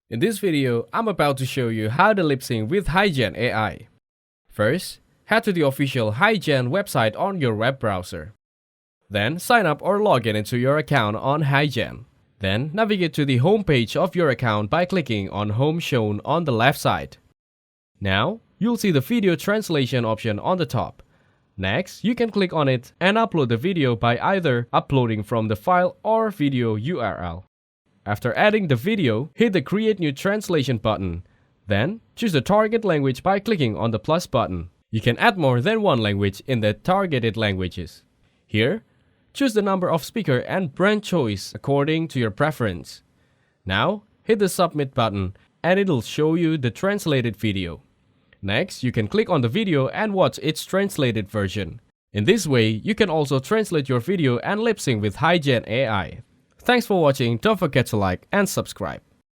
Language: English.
In this video, I'm about to show you how to lip sync with HeyGen AI. First, head to the official HeyGen website on your web browser. Then, sign up or log in into your account on HeyGen. Then, navigate to the home page of your account by clicking on Home shown on the left side. Now, you'll see the video translation option on the top. Next, you can click on it and upload the video by either uploading from the file or video URL. After adding the video, hit the Create New Translation button. Then, choose the target language by clicking on the plus button. You can add more than one language in the targeted languages. Here, choose the number of speaker and brand choice according to your preference. Now, hit the Submit button and it'll show you the translated video. Next, you can click on the video and watch its translated version. In this way, you can also translate your video and lip sync with HeyGen AI. Thanks for watching, don't forget to like and subscribe.